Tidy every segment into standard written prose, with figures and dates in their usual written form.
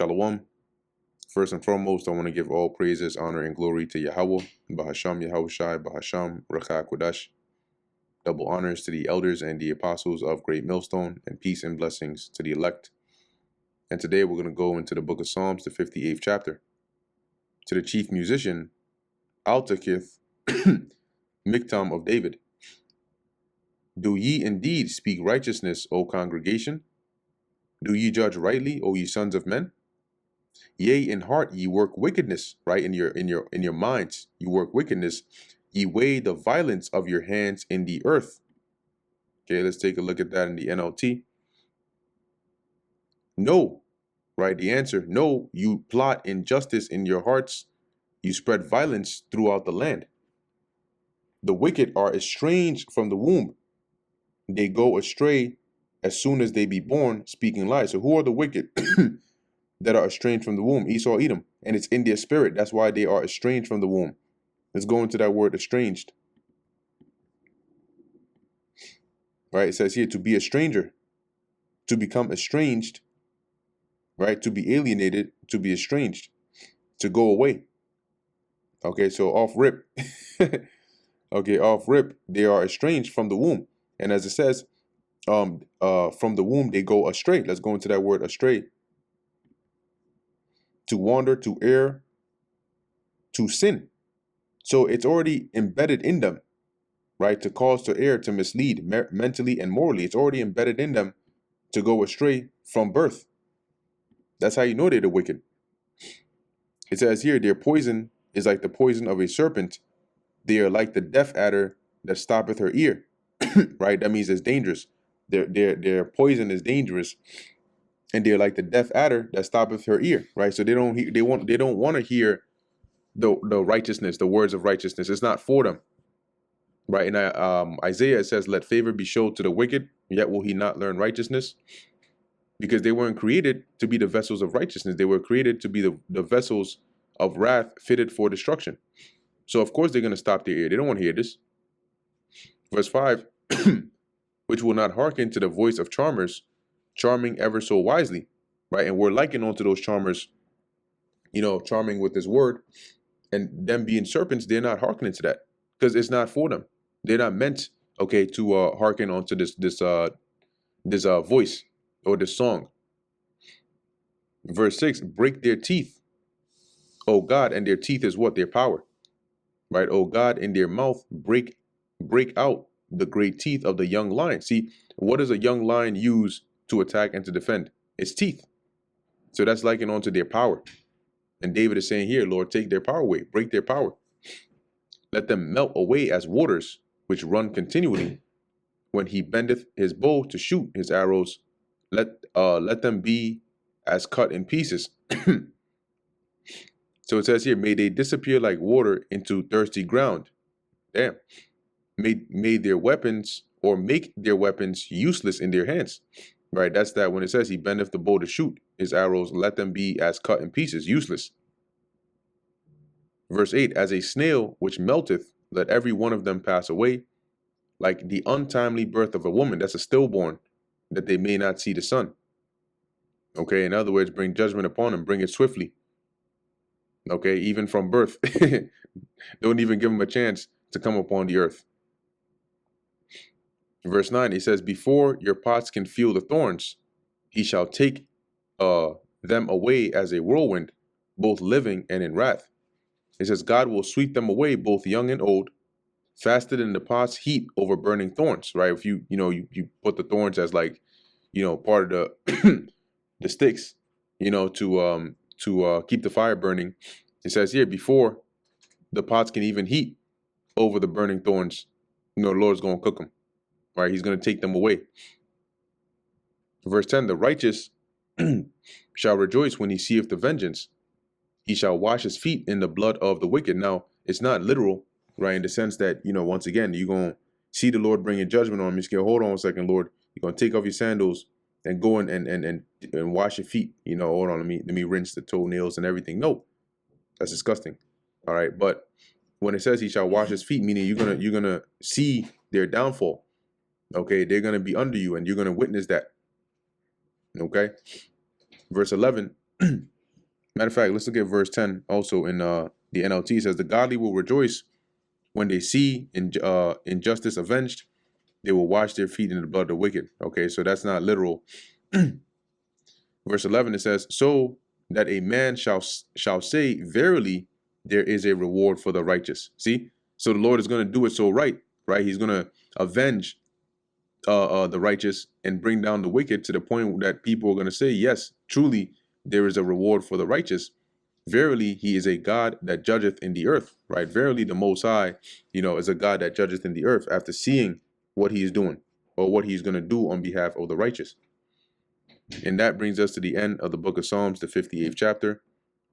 Shalom. First and foremost, I want to give all praises, honor, and glory to Yahweh, Bahasham Yahushai, Bahasham Rakha Kodash. Double honors to the elders and the apostles of Great Millstone, and peace and blessings to the elect. And today we're going to go into the book of Psalms, the 58th chapter. To the chief musician, Altakith, Miktam of David. Do ye indeed speak righteousness, O congregation? Do ye judge rightly, O ye sons of men? Yea, in heart ye work wickedness, right? In your minds you work wickedness. Ye weigh the violence of your hands in the earth. Okay, let's take a look at that in the NLT. No, right? The answer, no, you plot injustice in your hearts. You spread violence throughout the land. The wicked are estranged from the womb. They go astray as soon as they be born, speaking lies. So who are the wicked that are estranged from the womb? Esau, Edom. And it's in their spirit. That's why they are estranged from the womb. Let's go into that word estranged. Right? It says here to be a stranger, to become estranged, right? To be alienated, to be estranged, to go away. Okay, so off rip. Okay, off rip, they are estranged from the womb. And as it says, from the womb they go astray. Let's go into that word astray. To wander, to err, to sin. So it's already embedded in them, right? To cause, to err, to mislead mentally and morally. It's already embedded in them to go astray from birth. That's how you know they're the wicked. It says here, their poison is like the poison of a serpent. They are like the deaf adder that stoppeth her ear. Right? That means it's dangerous. Their poison is dangerous, and they're like the deaf adder that stoppeth her ear. Right? So they don't want to hear the righteousness, the words of righteousness. It's not for them. Right? In Isaiah it says, "Let favor be showed to the wicked, yet will he not learn righteousness." Because they weren't created to be the vessels of righteousness. They were created to be the vessels of wrath fitted for destruction. So of course they're going to stop their ear. They don't want to hear this. Verse 5, which will not hearken to the voice of charmers, charming ever so wisely. Right? And we're likened onto those charmers, charming with this word. And them being serpents, they're not hearkening to that. Because it's not for them. They're not meant, to hearken onto this voice or this song. Verse 6, break their teeth, O God, and their teeth is what? Their power. Right? O God, in their mouth, break out the great teeth of the young lion. See, what does a young lion use to attack and to defend? Its teeth. So that's likened onto their power. And David is saying here, Lord, take their power away, break their power. Let them melt away as waters, which run continually. When he bendeth his bow to shoot his arrows, let them be as cut in pieces. So it says here, may they disappear like water into thirsty ground. Damn. Made their weapons, or make their weapons useless in their hands. Right? That's that when it says he bendeth the bow to shoot his arrows, let them be as cut in pieces, useless. Verse 8, as a snail which melteth, let every one of them pass away, like the untimely birth of a woman. That's a stillborn, that they may not see the sun. Okay, in other words, bring judgment upon them, bring it swiftly. Okay, even from birth. Don't even give them a chance to come upon the earth. Verse 9, he says, before your pots can feel the thorns, he shall take them away as a whirlwind, both living and in wrath. It says God will sweep them away, both young and old, faster than the pot's heat over burning thorns. Right? If you put the thorns as like, part of the the sticks, to keep the fire burning. It says here, before the pots can even heat over the burning thorns, the Lord's going to cook them. Right? He's going to take them away. Verse 10, the righteous shall rejoice when he seeth the vengeance. He shall wash his feet in the blood of the wicked. Now, it's not literal, right? In the sense that, once again, you're going to see the Lord bringing judgment on me. Just hold on a second, Lord. You're going to take off your sandals and go and wash your feet. Hold on, let me rinse the toenails and everything. No, that's disgusting. All right. But when it says he shall wash his feet, meaning you're gonna see their downfall. Okay, they're gonna be under you and you're gonna witness that. Okay. Verse 11, Matter of fact, let's look at verse 10 also in the NLT. It says, the godly will rejoice when they see injustice avenged. They will wash their feet in the blood of the wicked. Okay, so that's not literal. Verse 11, it says, so that a man shall say, verily, there is a reward for the righteous. See? So the Lord is going to do it so right? He's going to avenge the righteous and bring down the wicked to the point that people are going to say, yes, truly, there is a reward for the righteous. Verily, he is a God that judgeth in the earth, right? Verily, the Most High, is a God that judgeth in the earth after seeing what he is doing or what he's going to do on behalf of the righteous. And that brings us to the end of the book of Psalms, the 58th chapter.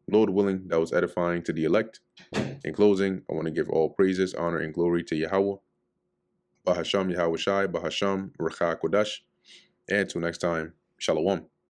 Lord willing, that was edifying to the elect. In closing, I want to give all praises, honor, and glory to Yahweh. Bahasham Yahweh Shai, Bahasham Rakha Kodash. And until next time, Shalom.